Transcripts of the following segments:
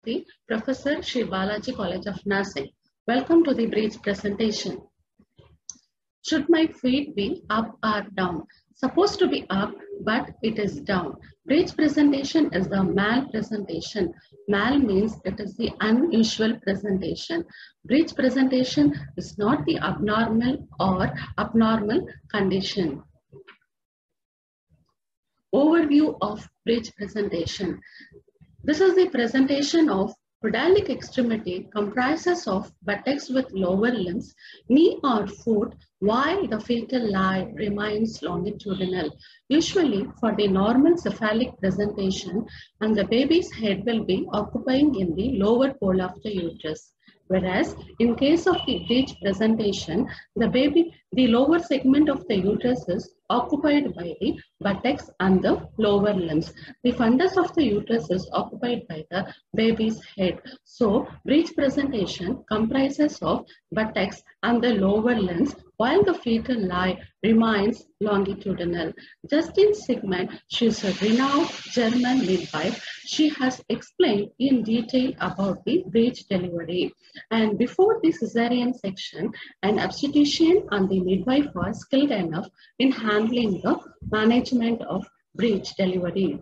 the Professor Shri Balaji College of Nursing. Welcome to the breech presentation. Should my feet be up or down? Supposed to be up, but it is down. Breech presentation is the mal presentation. Mal means it is the unusual presentation. Breech presentation is not the abnormal or abnormal condition. Overview of breech presentation. This is the presentation of pedalic extremity comprises of buttocks with lower limbs, knee or foot, while the fetal lie remains longitudinal. Usually for the normal cephalic presentation, and the baby's head will be occupying in the lower pole of the uterus. Whereas in case of the breech presentation, the lower segment of the uterus is occupied by the buttocks and the lower limbs. The fundus of the uterus is occupied by the baby's head. So, breech presentation comprises of buttocks and the lower limbs, while the fetal lie remains longitudinal. Justine Sigmund, she is a renowned German midwife. She has explained in detail about the breech delivery. And before the cesarean section, an obstetrician and the midwife are skilled enough in handling the management of breech delivery.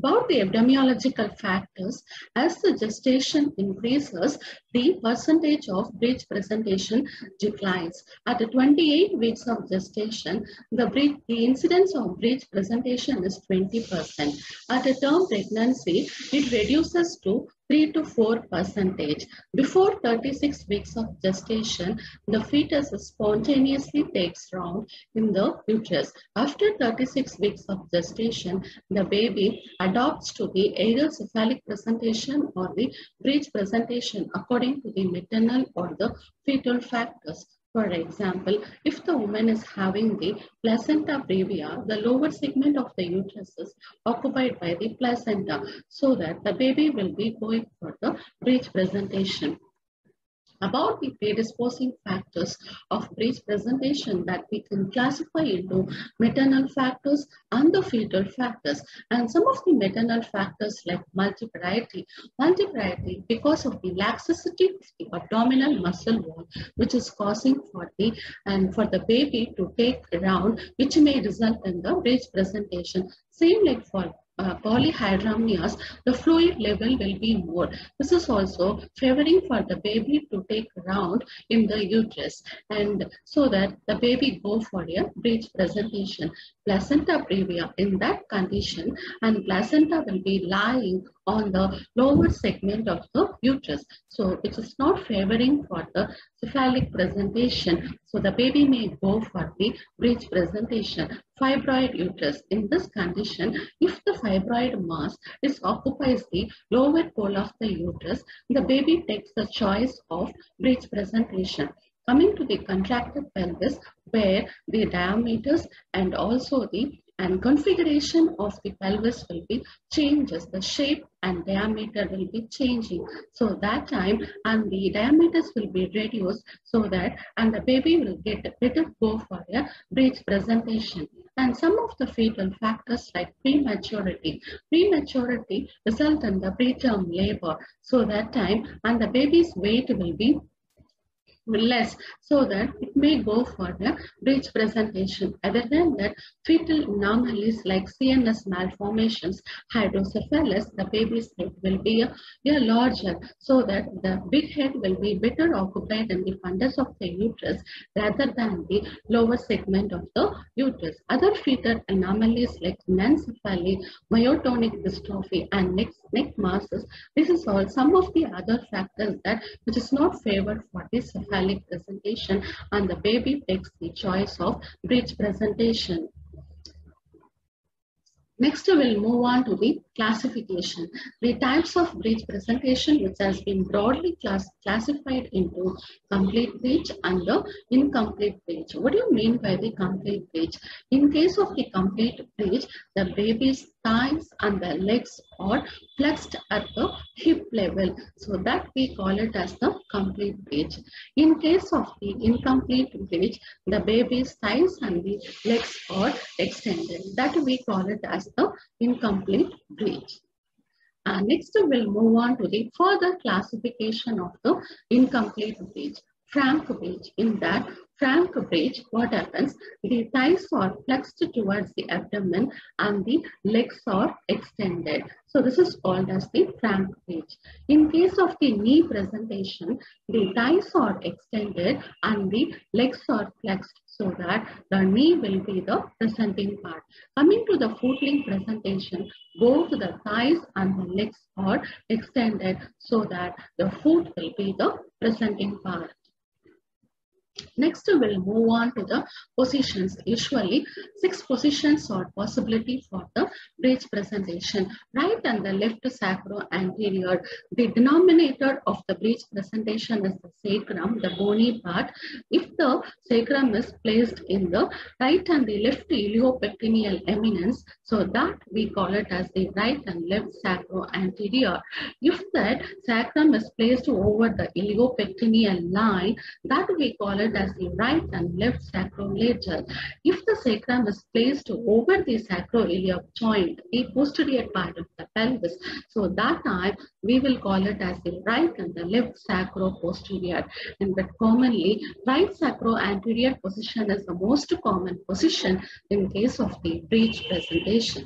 About the epidemiological factors, as the gestation increases, the percentage of breech presentation declines. At 28 weeks of gestation, the incidence of breech presentation is 20%. At a term pregnancy, it reduces to 3 to 4%. Before 36 weeks of gestation, the fetus spontaneously takes round in the uterus. After 36 weeks of gestation, the baby adopts to the either cephalic presentation or the breech presentation according to the maternal or the fetal factors. For example, if the woman is having the placenta previa, the lower segment of the uterus is occupied by the placenta, so that the baby will be going for the breech presentation. About the predisposing factors of breech presentation, that we can classify into maternal factors and the fetal factors. And some of the maternal factors like multipariety because of the laxity of the abdominal muscle wall, which is causing for the baby to take around, which may result in the breech presentation. Same like for polyhydramnios, the fluid level will be more. This is also favoring for the baby to take round in the uterus, and so that the baby go for a breech presentation. Placenta previa, in that condition, and placenta will be lying on the lower segment of the uterus, so it is not favoring for the cephalic presentation, so the baby may go for the breech presentation. Fibroid uterus, in this condition, if the fibroid mass occupies the lower pole of the uterus, the baby takes the choice of breech presentation. Coming to the contracted pelvis, where the diameters and also the configuration of the pelvis will be changes, the shape and diameter will be changing, so that time and the diameters will be reduced, so that and the baby will get a better go for a breech presentation. And some of the fetal factors like prematurity result in the preterm labor, so that time and the baby's weight will be less, so that it may go for the breech presentation. Other than that, fetal anomalies like CNS malformations, hydrocephalus, the baby's head will be a larger, so that the big head will be better occupied in the fundus of the uterus rather than the lower segment of the uterus. Other fetal anomalies like anencephaly, myotonic dystrophy, and neck masses, this is all some of the other factors that which is not favored for this cephalic presentation, and the baby takes the choice of breech presentation. Next, we'll move on to the classification. The types of breech presentation, which has been broadly classified into complete breech and the incomplete breech. What do you mean by the complete breech? In case of the complete breech, the baby's thighs and the legs are flexed at the hip level, so that we call it as the complete breech. In case of the incomplete breech, the baby's thighs and the legs are extended, that we call it as the incomplete breech. Next, we'll move on to the further classification of the incomplete breech. Frank breech. In that frank breech, what happens? The thighs are flexed towards the abdomen and the legs are extended. So this is called as the frank breech. In case of the knee presentation, the thighs are extended and the legs are flexed so that the knee will be the presenting part. Coming to the footling presentation, both the thighs and the legs are extended so that the foot will be the presenting part. Next, we'll move on to the positions. Usually, 6 positions are possibility for the breech presentation. Right and the left sacro-anterior. The denominator of the breech presentation is the sacrum, the bony part. If the sacrum is placed in the right and the left iliopectineal eminence, so that we call it as the right and left sacro-anterior. If that sacrum is placed over the iliopectineal line, that we call it as the right and left sacroiliacal. If the sacrum is placed over the sacroiliac joint, the posterior part of the pelvis, so that time we will call it as the right and the left sacro-posterior. And but commonly, right sacro-anterior position is the most common position in case of the breech presentation.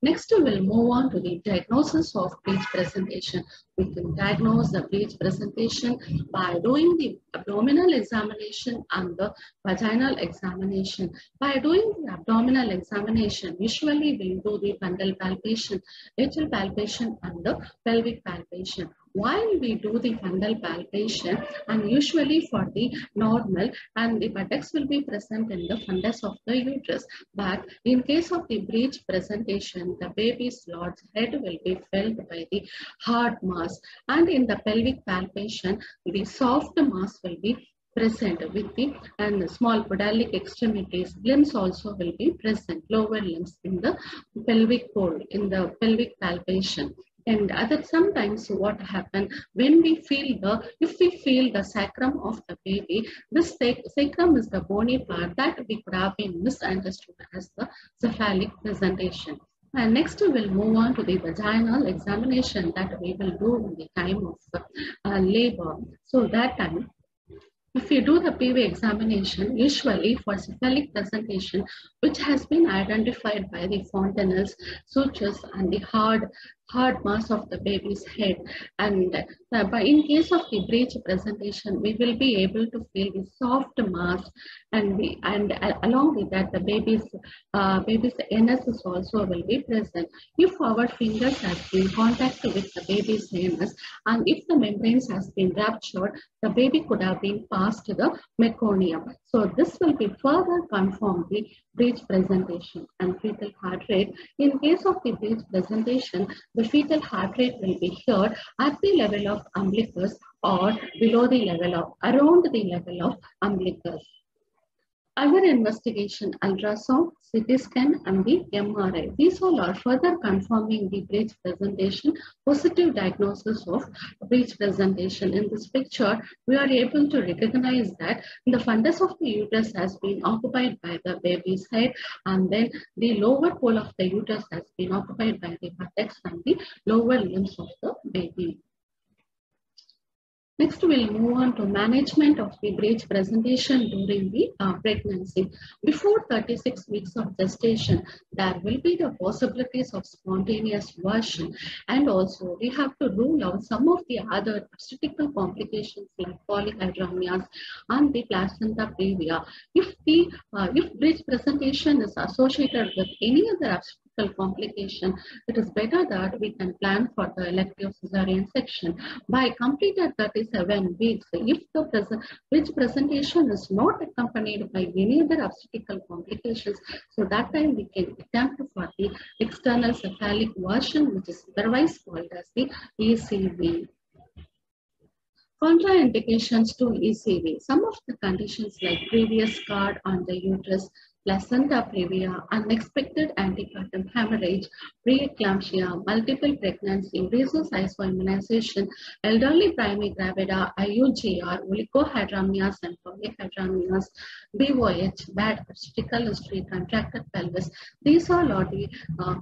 Next, we'll move on to the diagnosis of breech presentation. We can diagnose the breech presentation by doing the abdominal examination and the vaginal examination. By doing the abdominal examination, usually we'll do the fundal palpation, atrial palpation, and the pelvic palpation. While we do the fundal palpation, and usually for the normal, and the buttocks will be present in the fundus of the uterus. But in case of the breech presentation, the baby's Lord's head will be filled by the hard mass, and in the pelvic palpation, the soft mass will be present with the and the small podalic extremities. Limbs also will be present, lower limbs in the pelvic pole, in the pelvic palpation. And other sometimes what happen when we feel if we feel the sacrum of the baby, this sacrum is the bony part that we could have been misunderstood as the cephalic presentation. And next we'll move on to the vaginal examination that we will do in the time of labor. So that time, if you do the PV examination, usually for cephalic presentation, which has been identified by the fontanelles, sutures, and the hard mass of the baby's head, and but in case of the breech presentation, we will be able to feel the soft mass, and along with that, the baby's anus is also will be present. If our fingers has been contact with the baby's anus, and if the membranes has been ruptured, the baby could have been passed to the meconium. So this will be further confirmed the breech presentation. And fetal heart rate. In case of the breech presentation, the fetal heart rate will be here at the level of umbilicus or below the level of, around the level of umbilicus. Other investigation, ultrasound, CT scan, and the MRI. These all are further confirming the breech presentation, positive diagnosis of breech presentation. In this picture, we are able to recognize that the fundus of the uterus has been occupied by the baby's head, and then the lower pole of the uterus has been occupied by the buttocks and the lower limbs of the baby. Next, we'll move on to management of the breech presentation during the pregnancy. Before 36 weeks of gestation, there will be the possibilities of spontaneous version, and also we have to rule out some of the other obstetrical complications like polyhydramnias and the placenta previa. If breech presentation is associated with any other obstetrical complication, it is better that we can plan for the elective cesarean section. By completed 37 weeks, if the breech presentation is not accompanied by any other obstetrical complications, so that time we can attempt for the external cephalic version, which is otherwise called as the ECV. Contraindications to ECV. Some of the conditions like previous scar on the uterus, placenta previa, unexpected antepartum hemorrhage, preeclampsia, multiple pregnancy, rhesus isoimmunization, elderly primary gravida, IUGR, oligohydramnias and polyhydramnias, BOH, bad obstetrical history, contracted pelvis. These are all the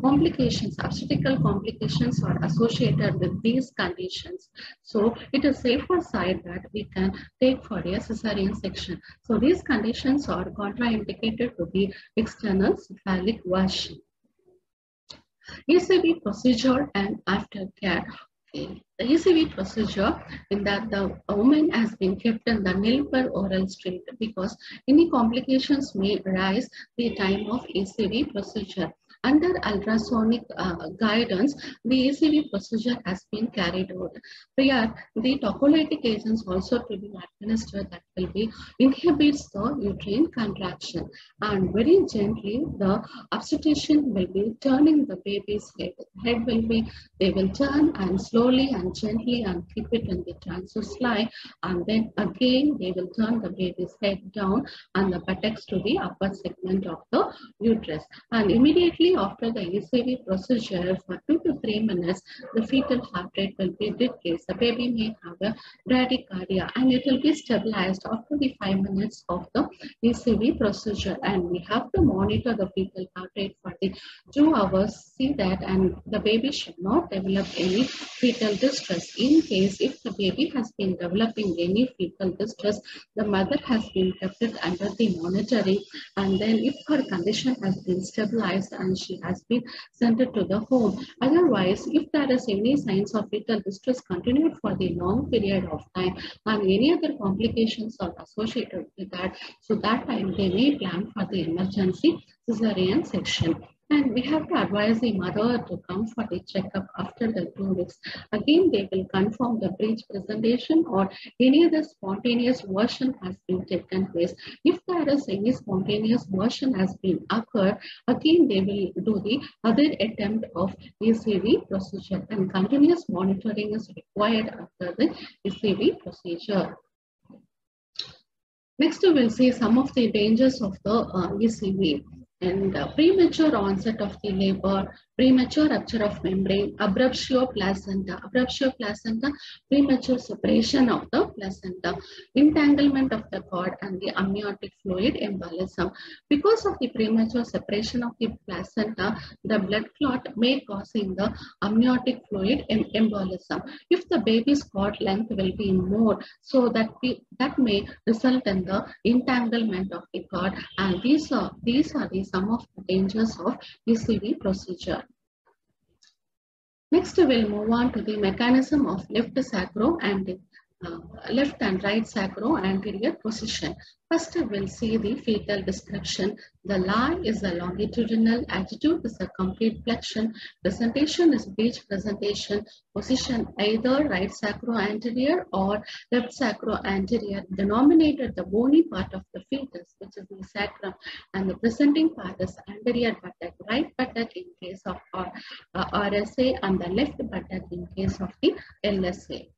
complications, obstetrical complications are associated with these conditions. So it is safer side that we can take for a cesarean section. So these conditions are contraindicated to the external cephalic version. ECV procedure and aftercare. Okay. The ECV procedure in that the woman has been kept in the nil per oral state because any complications may arise the time of ECV procedure. Under ultrasonic guidance, the ECV procedure has been carried out. Prior, the tocolytic agents also to be administered that will be inhibits the uterine contraction, and very gently the obstetrician will be turning the baby's head. Head will be, they will turn and slowly and gently and keep it in the transverse line, and then again they will turn the baby's head down and the buttocks to the upper segment of the uterus, and immediately after the ECV procedure for 2 to 3 minutes, the fetal heart rate will be decreased. The baby may have a bradycardia and it will be stabilized after the 5 minutes of the ECV procedure. And we have to monitor the fetal heart rate for the 2 hours, see that, and the baby should not develop any fetal distress. In case if the baby has been developing any fetal distress, the mother has been kept under the monitoring, and then if her condition has been stabilized and she has been sent to the home. Otherwise, if there is any signs of fetal distress continued for the long period of time and any other complications are associated with that, so that time they may plan for the emergency cesarean section. And we have to advise the mother to come for the checkup after the 2 weeks. Again, they will confirm the breech presentation or any other spontaneous version has been taken place. If there is any spontaneous version has been occurred, again they will do the other attempt of ECV procedure, and continuous monitoring is required after the ECV procedure. Next, we will see some of the dangers of the ECV. And premature onset of the labor, premature rupture of membrane, abruptio placenta, premature separation of the placenta, entanglement of the cord, and the amniotic fluid embolism. Because of the premature separation of the placenta, the blood clot may causing the amniotic fluid embolism. If the baby's cord length will be more, so that may result in the entanglement of the cord, and these are the some of the dangers of ECV procedure. Next, we will move on to the mechanism of left and right sacro-anterior position. First, we will see the fetal description. The lie is a longitudinal, attitude is a complete flexion, presentation is breech presentation, position either right sacro-anterior or left sacro-anterior, denominator the bony part of the fetus, which is the sacrum, and the presenting part is anterior buttock, right buttock in case of RSA, and the left buttock in case of the LSA.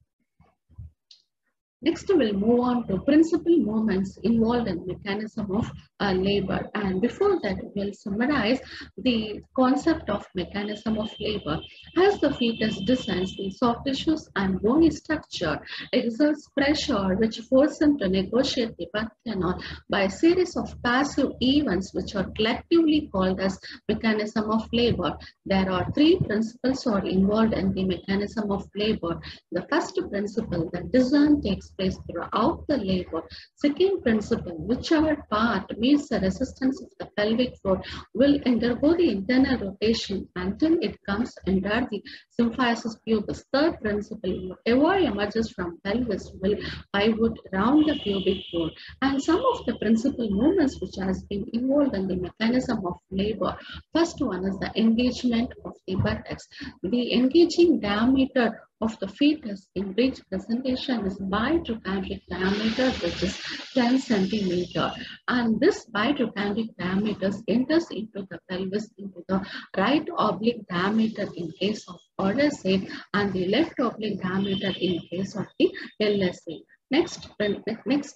Next, we'll move on to principal movements involved in mechanism of labor. And before that, we'll summarize the concept of mechanism of labor. As the fetus descends, the soft tissues and bony structure exerts pressure which force them to negotiate the birth canal by a series of passive events which are collectively called as mechanism of labor. There are 3 principles are involved in the mechanism of labor. The first principle, the descent takes place throughout the labor. Second principle, whichever part meets the resistance of the pelvic floor will undergo the internal rotation until it comes under the symphysis pubis. Third principle, whatever emerges from pelvis will pivot around the pubic bone. And some of the principal movements which has been involved in the mechanism of labor. First one is the engagement of the buttocks. The engaging diameter of the fetus in breech presentation is bitrochanteric diameter, which is 10 centimeter, and this bitrochanteric diameter enters into the pelvis into the right oblique diameter in case of RSA and the left oblique diameter in case of the LSA. Next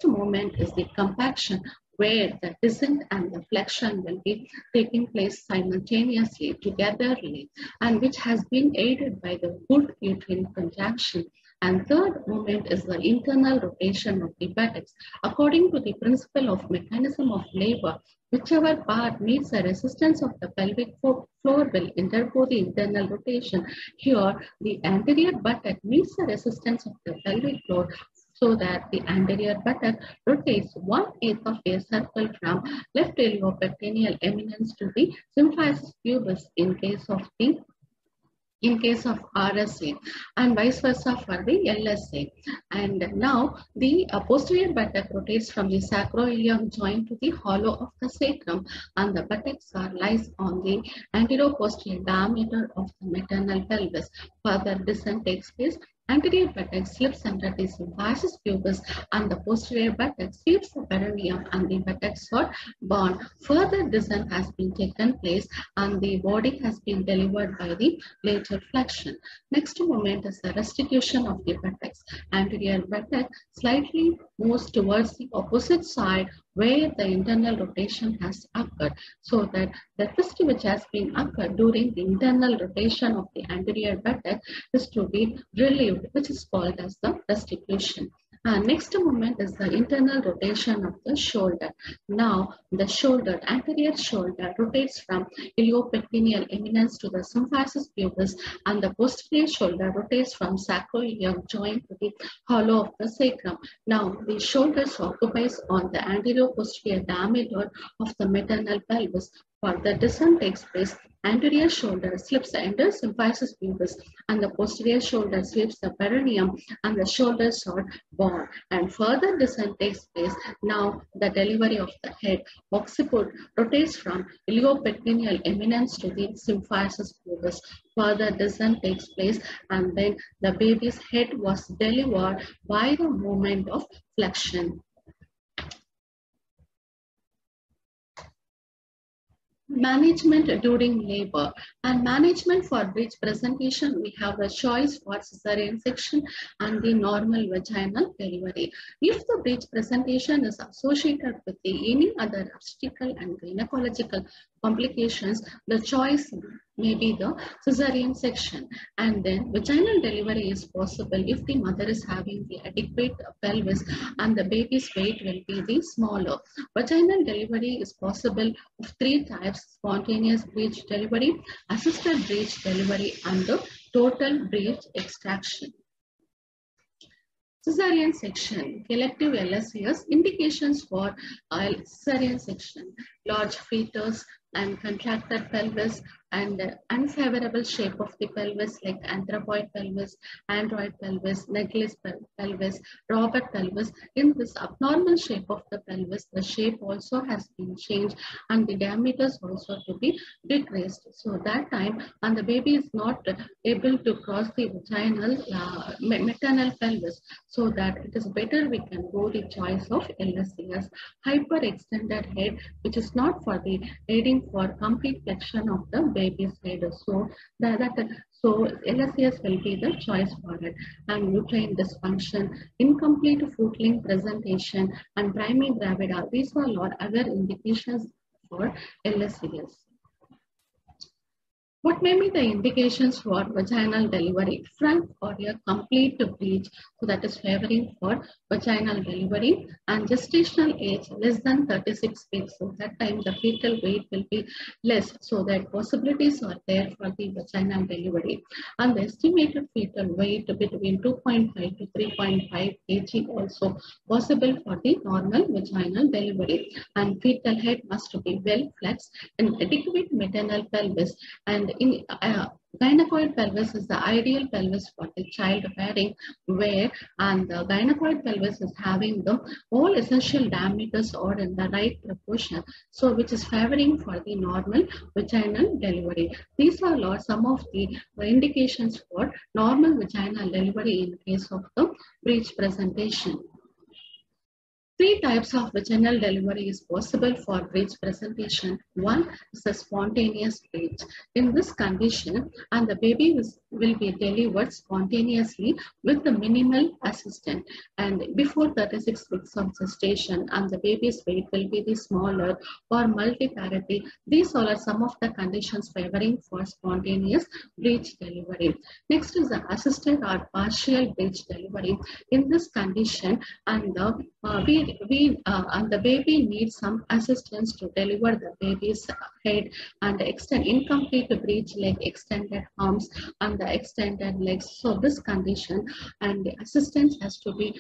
moment is the compaction. where the descent and the flexion will be taking place simultaneously, togetherly, and which has been aided by the good uterine contraction. And third moment is the internal rotation of the buttocks. According to the principle of mechanism of labor, whichever part meets the resistance of the pelvic floor will undergo the internal rotation. Here, the anterior buttock meets the resistance of the pelvic floor so that the anterior buttock rotates 1/8 of a circle from left iliopectineal eminence to the symphysis pubis in case of RSA, and vice versa for the LSA. And now the posterior buttock rotates from the sacroiliac joint to the hollow of the sacrum, and the buttocks are lies on the anteroposterior diameter of the maternal pelvis. Further descent takes place. Anterior buttock slips under the symphysis pubis, and the posterior buttock sweeps the perineum, and the buttocks are born. Further descent has been taken place, and the body has been delivered by the lateral flexion. Next moment is the restitution of the buttocks. Anterior buttock slightly moves towards the opposite side where the internal rotation has occurred, so that the twist which has been occurred during the internal rotation of the anterior buttock is to be relieved, which is called as the restitution. Next moment is the internal rotation of the shoulder. Now the shoulder, anterior shoulder rotates from iliopectineal eminence to the symphysis pubis, and the posterior shoulder rotates from sacroiliac joint to the hollow of the sacrum. Now the shoulders occupies on the anterior posterior diameter of the maternal pelvis. Further descent takes place. Anterior shoulder slips under symphysis pubis, and the posterior shoulder sweeps the perineum, and the shoulders are born. And further descent takes place. Now the delivery of the head. Occiput rotates from iliopectineal eminence to the symphysis pubis. Further descent takes place, and then the baby's head was delivered by the movement of flexion. Management during labor. And management for breech presentation, we have a choice for cesarean section and the normal vaginal delivery. If the breech presentation is associated with any other obstetrical and gynecological complications, the choice may be the cesarean section. And then vaginal delivery is possible if the mother is having the adequate pelvis and the baby's weight will be the smaller. Vaginal delivery is possible of three types: spontaneous breech delivery, assisted breech delivery, and the total breech extraction. Cesarean section, collective LSCS, indications for cesarean section: large fetus and contracted pelvis, and unfavorable shape of the pelvis like anthropoid pelvis, android pelvis, necklace pelvis, Robert pelvis. In this abnormal shape of the pelvis, the shape also has been changed and the diameters also to be decreased. So that time, and the baby is not able to cross the vaginal maternal pelvis, so that it is better we can go the choice of LSCS. Hyperextended head, which is not for the aiding for complete flexion of the baby's head. So LSCS will be the choice for it. And uterine dysfunction, incomplete footling presentation, and priming gravida. These are all other indications for LSCS. What may be the indications for vaginal delivery? Frank or a complete breech, so that is favoring for vaginal delivery, and gestational age less than 36 weeks. So that time the fetal weight will be less, so that possibilities are there for the vaginal delivery. And the estimated fetal weight between 2.5 to 3.5 kg also possible for the normal vaginal delivery. And fetal head must be well flexed, and adequate maternal pelvis, and in gynecoid pelvis is the ideal pelvis for the childbearing, where and the gynecoid pelvis is having the all essential diameters or in the right proportion, so which is favoring for the normal vaginal delivery. These are some of the indications for normal vaginal delivery in case of the breech presentation. Three types of vaginal delivery is possible for breech presentation. One is a spontaneous breech. In this condition, and the baby will be delivered spontaneously with the minimal assistance. And before 36 weeks of gestation, and the baby's weight will be the smaller or multiparity. These all are some of the conditions favoring for spontaneous breech delivery. Next is the assisted or partial breech delivery. In this condition, and the baby needs some assistance to deliver the baby's head and extend incomplete breech like extended arms and the extended legs. So this condition and the assistance has to be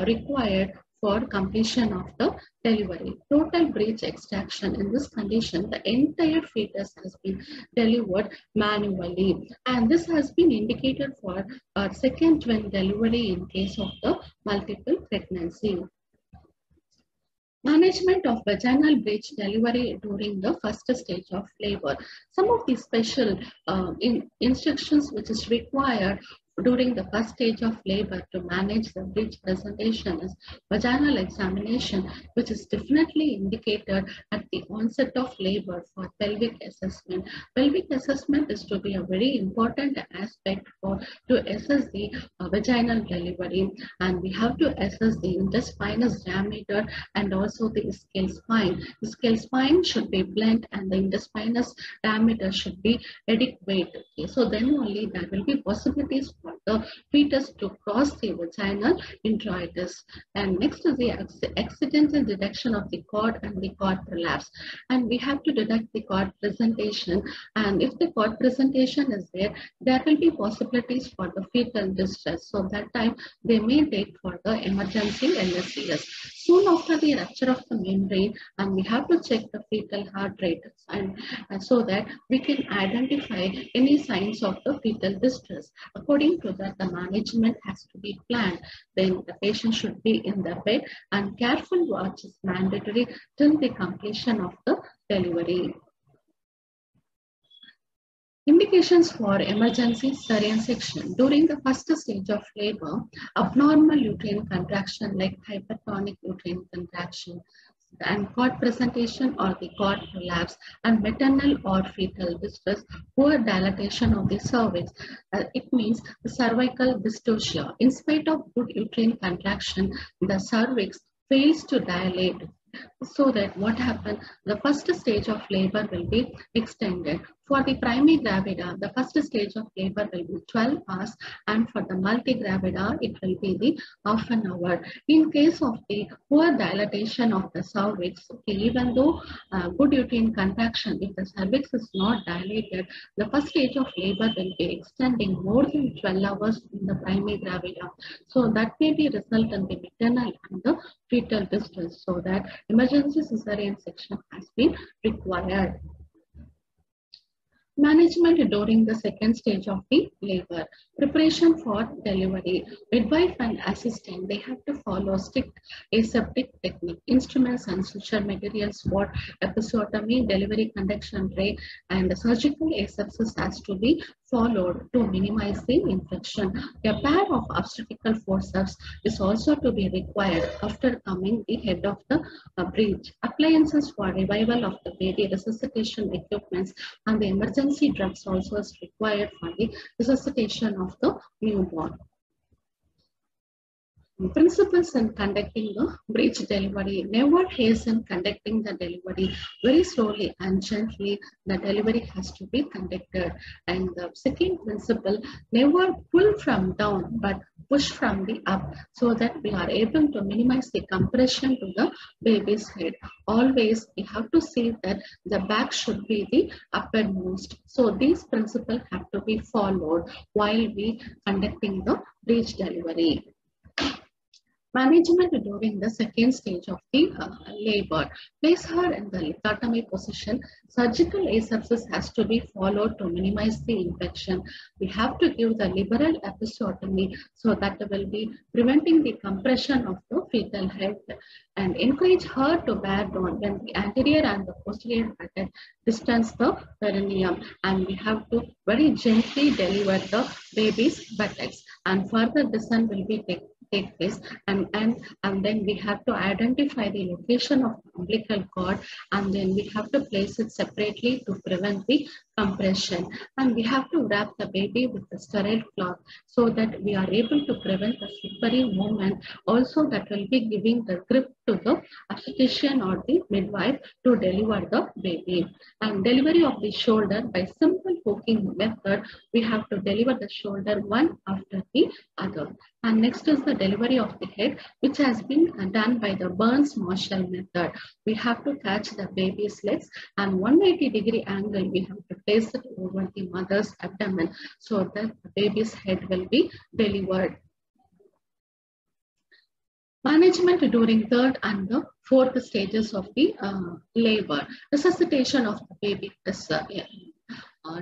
required for completion of the delivery. Total breech extraction. In this condition, the entire fetus has been delivered manually, and this has been indicated for second twin delivery in case of the multiple pregnancy. Management of vaginal breech delivery during the first stage of labor. Some of the special instructions which is required during the first stage of labor to manage the breech presentation is vaginal examination, which is definitely indicated at the onset of labor for pelvic assessment. Pelvic assessment is to be a very important aspect to assess the vaginal delivery, and we have to assess the interspinous diameter and also the ischial spine. The ischial spine should be blunt and the interspinous diameter should be adequate. Okay, so then only there will be possibilities for the fetus to cross the vaginal introitus. And next is the accidental detection of the cord and the cord prolapse. And we have to detect the cord presentation. And if the cord presentation is there, there will be possibilities for the fetal distress. So that time they may take for the emergency LSCS. Soon after the rupture of the membrane, and we have to check the fetal heart rate, and so that we can identify any signs of the fetal distress. According to that, the management has to be planned. Then the patient should be in the bed, and careful watch is mandatory till the completion of the delivery. Indications for emergency cesarean section. During the first stage of labor, abnormal uterine contraction like hypertonic uterine contraction and cord presentation or the cord prolapse and maternal or fetal distress, poor dilatation of the cervix. It means the cervical dystocia. In spite of good uterine contraction, the cervix fails to dilate. So that what happened, the first stage of labor will be extended. For the primigravida, the first stage of labor will be 12 hours, and for the multigravida, it will be the half an hour. In case of the poor dilatation of the cervix, okay, even though good uterine contraction, if the cervix is not dilated, the first stage of labor will be extending more than 12 hours in the primigravida. So that may be result in the maternal and the fetal distress. So that emergency cesarean section has been required. Management during the second stage of the labor. Preparation for delivery. Midwife and assistant, they have to follow strict aseptic technique. Instruments and suture materials for episiotomy, delivery conduction tray, and surgical asepsis has to be followed to minimize the infection. A pair of obstetrical forceps is also to be required after coming the head of the breech. Appliances for revival of the baby, resuscitation equipments, and the emergency drugs also is required for the resuscitation of the newborn. Principles in conducting the breech delivery. Never hasten conducting the delivery. Very slowly and gently the delivery has to be conducted. And the second principle, never pull from down but push from the up, so that we are able to minimize the compression to the baby's head. Always we have to see that the back should be the uppermost. So these principles have to be followed while we conducting the breech delivery. Management during the second stage of the labor. Place her in the lithotomy position. Surgical asepsis has to be followed to minimize the infection. We have to give the liberal episiotomy, so that will be preventing the compression of the fetal head, and encourage her to bear down when the anterior and the posterior buttock distance the perineum, and we have to very gently deliver the baby's buttocks, and further descent will be take place, and then we have to identify the location of umbilical cord, and then we have to place it separately to prevent the compression, and we have to wrap the baby with a sterile cloth so that we are able to prevent the slippery movement. Also, that will be giving the grip to the obstetrician or the midwife to deliver the baby. And delivery of the shoulder by simple hooking method, we have to deliver the shoulder one after the other. And next is the delivery of the head, which has been done by the Burns-Marshall method. We have to catch the baby's legs, and 180-degree angle we have to place it over the mother's abdomen so that the baby's head will be delivered. Management during third and the fourth stages of the labor. Resuscitation of the baby is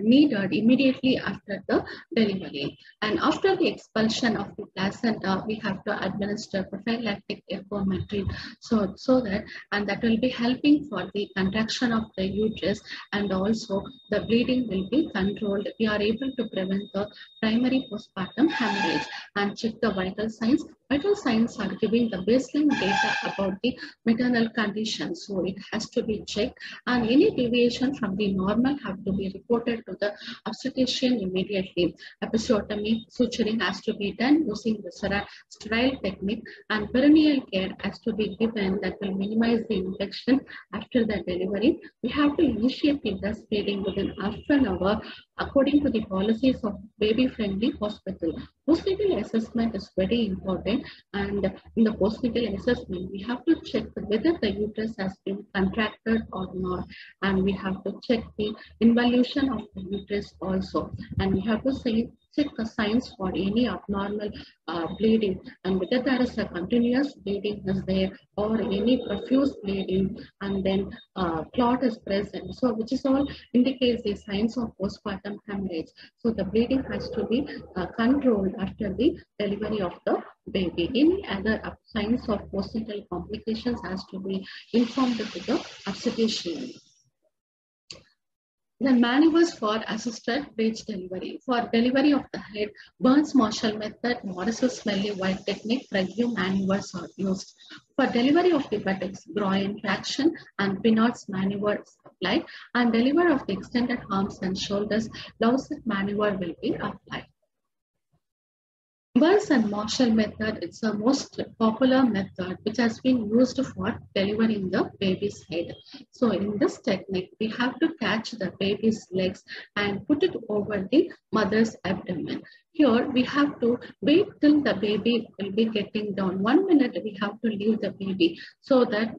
needed immediately after the delivery. And after the expulsion of the placenta, we have to administer prophylactic ergometry that will be helping for the contraction of the uterus, and also the bleeding will be controlled. We are able to prevent the primary postpartum hemorrhage and check the vital signs. Vital signs are giving the baseline data about the maternal condition, so it has to be checked, and any deviation from the normal have to be reported to the obstetrician immediately. Episiotomy, suturing has to be done using the sterile technique, and perineal care has to be given that will minimize the infection after the delivery. We have to initiate the breastfeeding within half an hour according to the policies of baby-friendly hospital. Postnatal assessment is very important, and in the postnatal assessment, we have to check whether the uterus has been contracted or not, and we have to check the involution of the uterus also, and we have to check the signs for any abnormal bleeding, and whether there is a continuous bleeding is there or any profuse bleeding, and then clot is present, so which is all indicates the signs of postpartum hemorrhage. So the bleeding has to be controlled after the delivery of the baby. Any other signs of postnatal complications has to be informed to the obstetrician. Then maneuvers for assisted breech delivery. For delivery of the head, Burns-Marshall method, Morris's smelly white technique, Prague maneuvers are used. For delivery of the buttocks, groin traction and Pinot's maneuver is applied, and delivery of the extended arms and shoulders, Lausset maneuver will be applied. Burns and Marshall method, it's the most popular method which has been used for delivering the baby's head. So in this technique, we have to catch the baby's legs and put it over the mother's abdomen. Here we have to wait till the baby will be getting down. 1 minute we have to leave the baby so that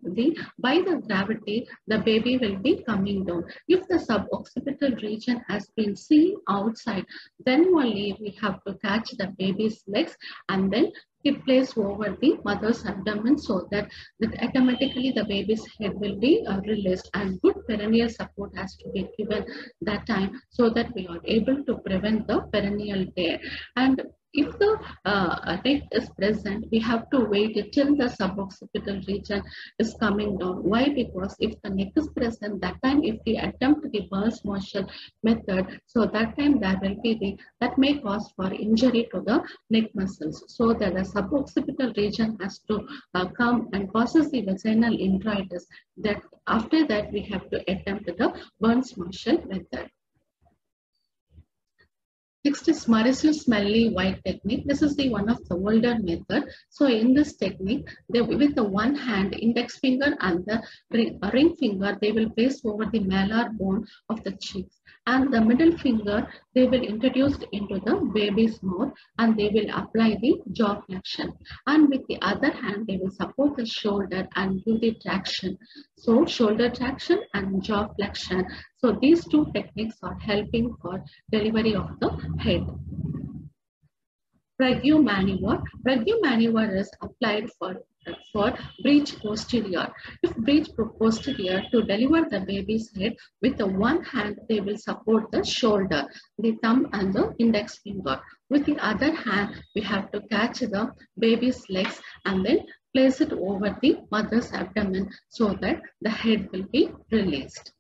by the gravity the baby will be coming down. If the suboccipital region has been seen outside, then only we have to catch the baby's legs and then keep placed over the mother's abdomen so that automatically the baby's head will be released, and good perineal support has to be given that time so that we are able to prevent the perineal tear. And if the neck is present, we have to wait till the suboccipital region is coming down. Why? Because if the neck is present, that time if we attempt the Burns-Marshall method, so that time there will be that may cause for injury to the neck muscles. So that the suboccipital region has to come and causes the vaginal introitus. That after that we have to attempt the Burns-Marshall method. Next is Morris's smelly white technique. This is the one of the older method. So in this technique, with the one hand, index finger and the ring finger, they will place over the malar bone of the cheeks, and the middle finger they will introduce into the baby's mouth and they will apply the jaw flexion, and with the other hand they will support the shoulder and give the traction. So shoulder traction and jaw flexion. So these two techniques are helping for delivery of the head. Prague maneuver. Prague maneuver is applied for breech posterior. If breech posterior, to deliver the baby's head, with the one hand they will support the shoulder, the thumb and the index finger. With the other hand, we have to catch the baby's legs and then place it over the mother's abdomen so that the head will be released.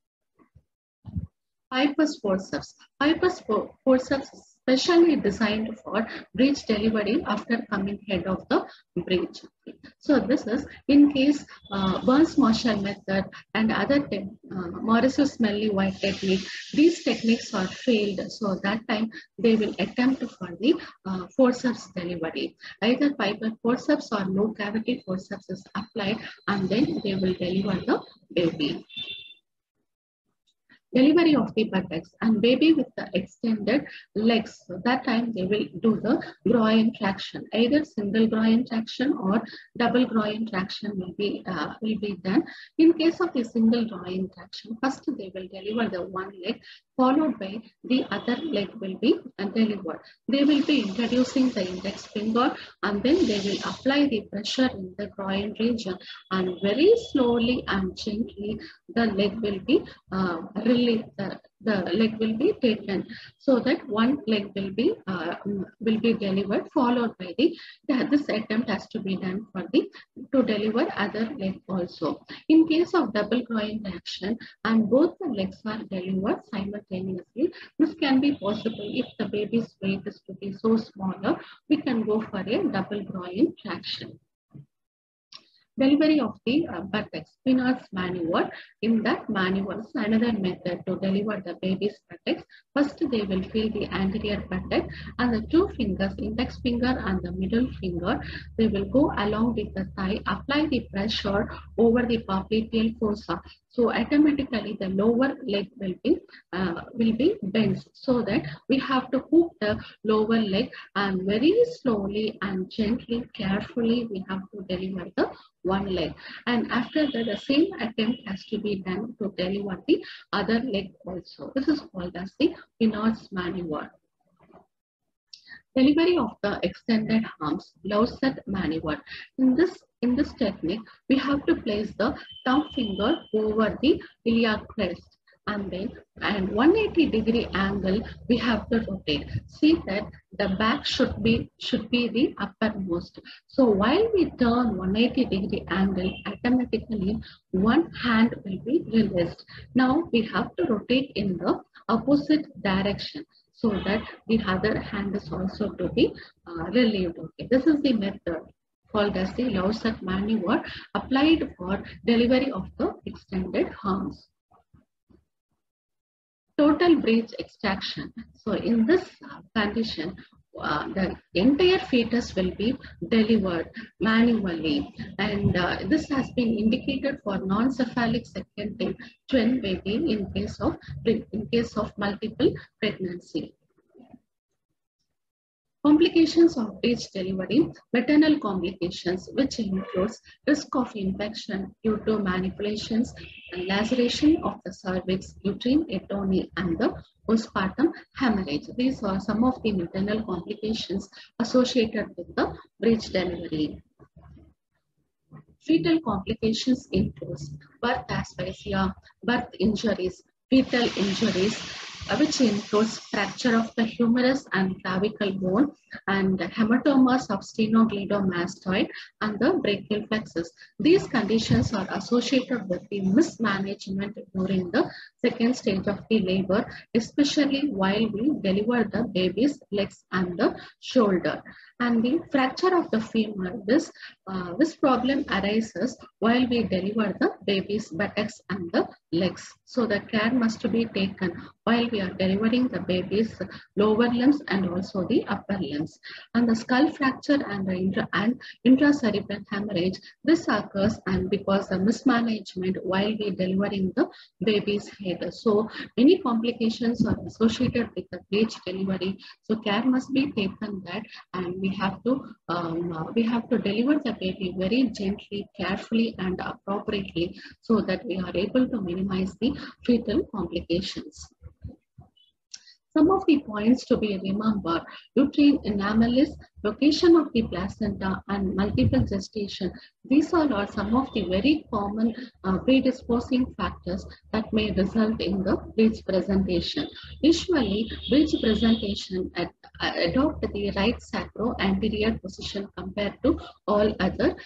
Piper's forceps. Piper's forceps is specially designed for breech delivery after coming head of the breech. So this is in case Burns-Marshall method and other Morris's-Smellie White technique, these techniques are failed. So that time they will attempt for the forceps delivery. Either Piper forceps or low cavity forceps is applied, and then they will deliver the baby. Delivery of the buttocks and baby with the extended legs. So that time they will do the groin traction. Either single groin traction or double groin traction will be done. In case of the single groin traction, first they will deliver the one leg, followed by the other leg will be delivered. They will be introducing the index finger, and then they will apply the pressure in the groin region, and very slowly and gently the leg will be released. The leg will be taken, so that one leg will be delivered, followed by this attempt has to be done for to deliver other leg also. In case of double groin traction and both the legs are delivered simultaneously, this can be possible if the baby's weight is to be so smaller. We can go for a double groin traction. Delivery of the buttocks, Pinard's maneuver. In that maneuver is another method to deliver the baby's buttocks. First, they will feel the anterior buttock, and the two fingers, index finger and the middle finger, they will go along with the thigh, apply the pressure over the popliteal fossa. So automatically the lower leg will be bent, so that we have to hook the lower leg, and very slowly and gently, carefully we have to deliver the one leg. And after that, the same attempt has to be done to deliver the other leg also. This is called as the Pinard's maneuver. Delivery of the extended arms, Lausat maneuver. In this technique, we have to place the thumb finger over the iliac crest, and 180-degree angle we have to rotate. See that the back should be the uppermost. So while we turn 180-degree angle, automatically one hand will be released. Now we have to rotate in the opposite direction, so that the other hand is also to be relieved. Okay, this is the method called as the Lausat maneuver, applied for delivery of the extended arms. Total breech extraction. So in this condition, the entire fetus will be delivered manually, and this has been indicated for non-cephalic second twin baby in case of multiple pregnancy. Complications of breech delivery, maternal complications, which includes risk of infection due to manipulations and laceration of the cervix, uterine atony, and the postpartum hemorrhage. These are some of the maternal complications associated with the breech delivery. Fetal complications include birth asphyxia, birth injuries, fetal injuries, which includes fracture of the humerus and clavicle bone, and hematomas of stenoglidomastoid and the brachial plexus. These conditions are associated with the mismanagement during the second stage of the labor, especially while we deliver the baby's legs and the shoulder. And the fracture of the femur, this problem arises while we deliver the baby's buttocks and the legs. So the care must be taken while we are delivering the baby's lower limbs and also the upper limbs. And the skull fracture and the intracerebral hemorrhage, this occurs and because of mismanagement while we delivering the baby's head. So many complications are associated with the breech delivery. So care must be taken that, and we have to deliver the baby very gently, carefully, and appropriately, so that we are able to minimize the fetal complications. Some of the points to be remembered: uterine anomalous, location of the placenta, and multiple gestation. These all are some of the very common predisposing factors that may result in the breech presentation. Usually, breech presentation adopt the right sacro-anterior position compared to all other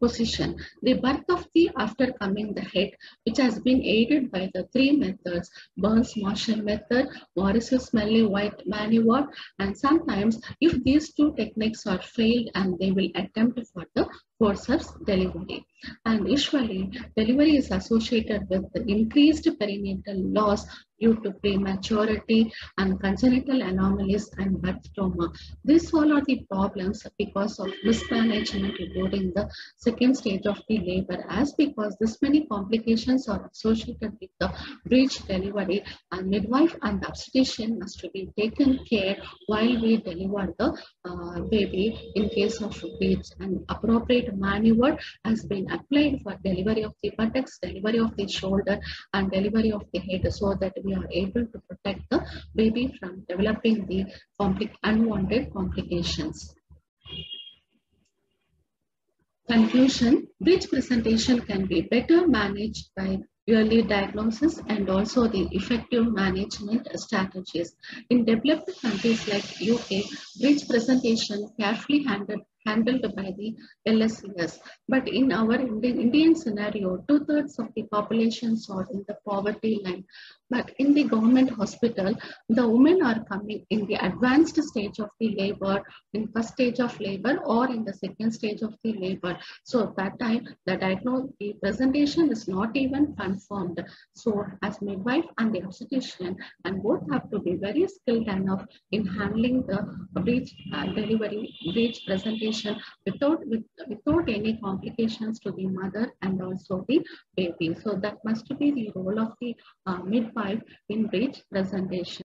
position. The birth of the after coming the head, which has been aided by the three methods: Burns-Marshall method, Morrissey-Smalley-White maneuver, and sometimes if these two techniques are failed, and they will attempt for the forceps delivery. And usually delivery is associated with the increased perinatal loss due to prematurity and congenital anomalies and birth trauma. These all are the problems because of mismanagement during the second stage of the labor, as because this many complications are associated with the breech delivery, and midwife and the obstetrician must be taken care while we deliver the baby in case of breech, and appropriate maneuver has been applied for delivery of the buttocks, delivery of the shoulder, and delivery of the head, so that we are able to protect the baby from developing the unwanted complications. Conclusion: breech presentation can be better managed by early diagnosis and also the effective management strategies. In developed countries like UK, breech presentation carefully handled by the LSCS. But in our Indian scenario, 2/3 of the populations are in the poverty line. But in the government hospital, the women are coming in the advanced stage of the labor, in first stage of labor or in the second stage of the labor. So at that time, the presentation is not even confirmed. So as midwife and the obstetrician, and both have to be very skilled enough in handling the breech delivery, breech presentation without any complications to the mother and also the baby. So that must be the role of the midwife in breech presentation.